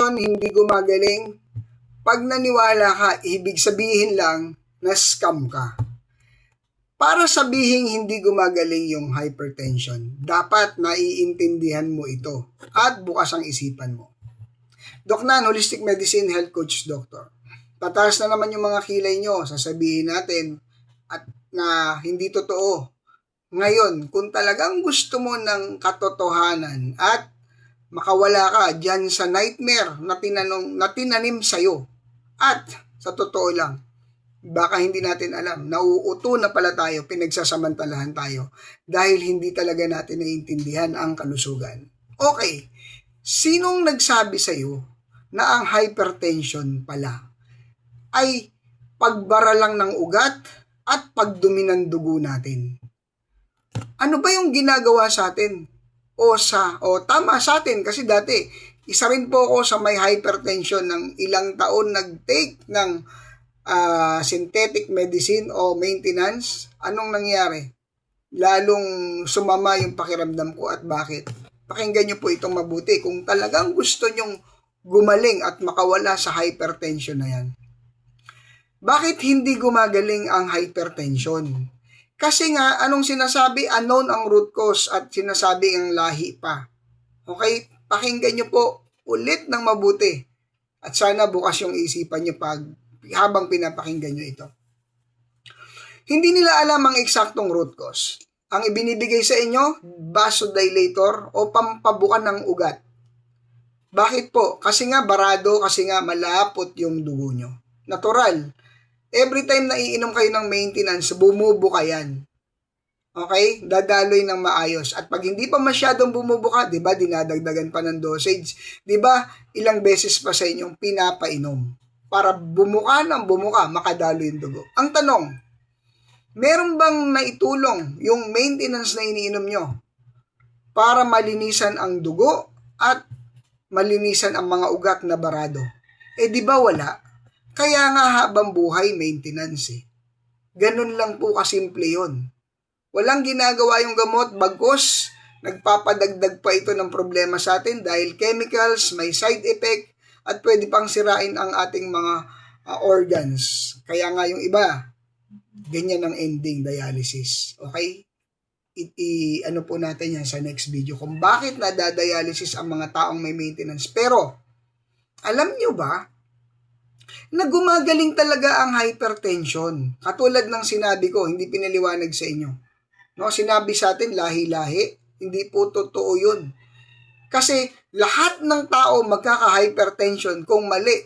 hypertension hindi gumagaling. Pag naniwala ka, ibig sabihin lang na scam ka. Para sabihin hindi gumagaling yung hypertension, dapat naiintindihan mo ito at bukas ang isipan mo. Doc Nan, Holistic Medicine Health Coach Doctor. Tataas na naman yung mga kilay nyo, sasabihin natin at na hindi totoo. Ngayon, kung talagang gusto mo ng katotohanan at makawala ka dyan sa nightmare na tinanim sa'yo, at sa totoo lang, baka hindi natin alam, nauuto na pala tayo, pinagsasamantalahan tayo dahil hindi talaga natin naiintindihan ang kalusugan. Okay, sinong nagsabi sa'yo na ang hypertension pala ay pagbara lang ng ugat at pagdumi ng dugo natin? Ano ba yung ginagawa sa atin? O tama sa atin kasi dati isa rin po ako sa may hypertension ng ilang taon nag-take ng synthetic medicine o maintenance. Anong nangyari? Lalong sumama yung pakiramdam ko at bakit? Pakinggan nyo po itong mabuti kung talagang gusto nyong gumaling at makawala sa hypertension na yan. Bakit hindi gumagaling ang hypertension? Kasi nga, anong sinasabi? Unknown ang root cause at sinasabi ang lahi pa. Okay? Pakinggan nyo po ulit ng mabuti. At sana bukas yung isipan nyo habang pinapakinggan nyo ito. Hindi nila alam ang eksaktong root cause. Ang ibinibigay sa inyo, vasodilator o pampabukan ng ugat. Bakit po? Kasi nga barado, kasi nga malapot yung dugo nyo. Natural. Every time na iinom kayo ng maintenance, bumubuka yan. Okay? Dadaloy ng maayos. At pag hindi pa masyadong bumubuka, di ba, dinadagdagan pa ng dosage. Di ba, ilang beses pa sa inyong pinapainom. Para bumuka ng bumuka, makadalo yung dugo. Ang tanong, meron bang naitulong yung maintenance na iniinom nyo para malinisan ang dugo at malinisan ang mga ugat na barado? Di ba wala? Kaya nga habang buhay, maintenance Ganun lang po kasimple yun. Walang ginagawa yung gamot, bagkus, nagpapadagdag pa ito ng problema sa atin dahil chemicals, may side effect, at pwede pang sirain ang ating mga organs. Kaya nga yung iba, ganyan ang ending dialysis. Okay? Ano po natin yan sa next video kung bakit nadadialysis ang mga taong may maintenance. Pero, alam nyo ba, na gumagaling talaga ang hypertension. Katulad ng sinabi ko, hindi pinaliwanag sa inyo. No, sinabi sa atin, lahi-lahi. Hindi po totoo yun. Kasi lahat ng tao magkaka-hypertension kung mali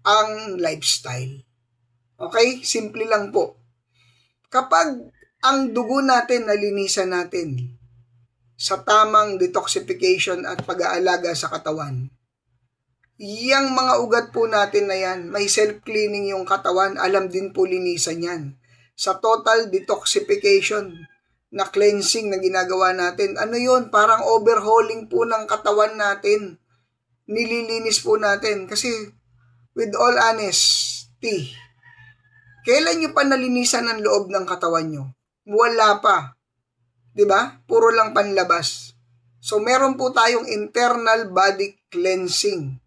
ang lifestyle. Okay? Simple lang po. Kapag ang dugo natin nalinisan natin sa tamang detoxification at pag-aalaga sa katawan, yang mga ugat po natin na yan, may self-cleaning yung katawan, alam din po linisan yan. Sa total detoxification na cleansing na ginagawa natin, ano yun? Parang overhauling po ng katawan natin. Nililinis po natin. Kasi, with all honesty, kailan nyo pa nalinisan ang loob ng katawan nyo? Wala pa. Diba? Puro lang panlabas. So, meron po tayong internal body cleansing.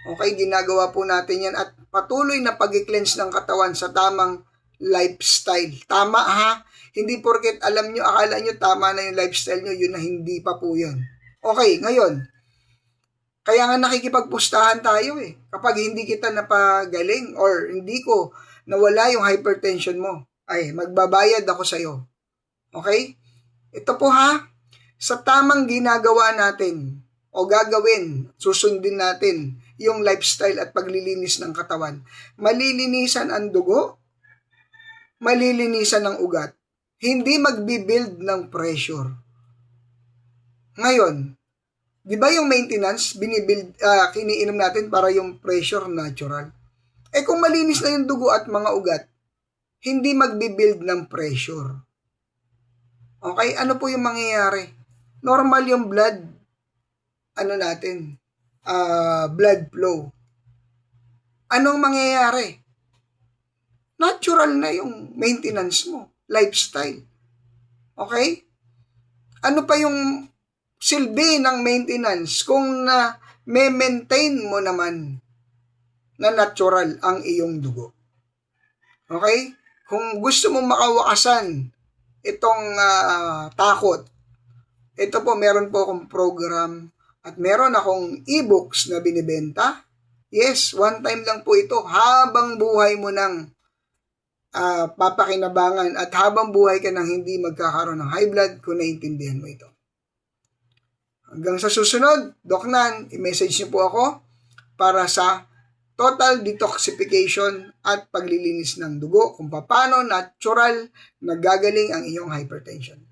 Okay, ginagawa po natin yan at patuloy na pag-cleanse ng katawan sa tamang lifestyle. Tama ha? Hindi porket alam nyo, akala nyo tama na yung lifestyle nyo, yun na hindi pa po yun. Okay, ngayon, kaya nga nakikipagpustahan tayo Kapag hindi kita napagaling or hindi ko nawala yung hypertension mo, ay magbabayad ako sa'yo. Okay? Ito po ha, sa tamang ginagawa natin o gagawin, susundin natin yung lifestyle at paglilinis ng katawan. Malilinisan ang dugo, malilinisan ang ugat. Hindi magbibuild ng pressure. Ngayon, di ba yung maintenance, kiniinom natin para yung pressure natural? Kung malinis na yung dugo at mga ugat, hindi magbibuild ng pressure. Okay, ano po yung mangyayari? Normal yung blood, blood flow. Anong mangyayari? Natural na yung maintenance mo, lifestyle. Okay? Ano pa yung silbi ng maintenance kung may maintain mo naman na natural ang iyong dugo. Okay? Kung gusto mong makawakasan itong takot, ito po, meron po akong program at meron akong e-books na binibenta. Yes, one time lang po ito. Habang buhay mo ng papakinabangan at habang buhay ka nang hindi magkakaroon ng high blood kung naiintindihan mo ito. Hanggang sa susunod, Doc Nan, i-message niyo po ako para sa total detoxification at paglilinis ng dugo kung paano natural nagagaling ang iyong hypertension.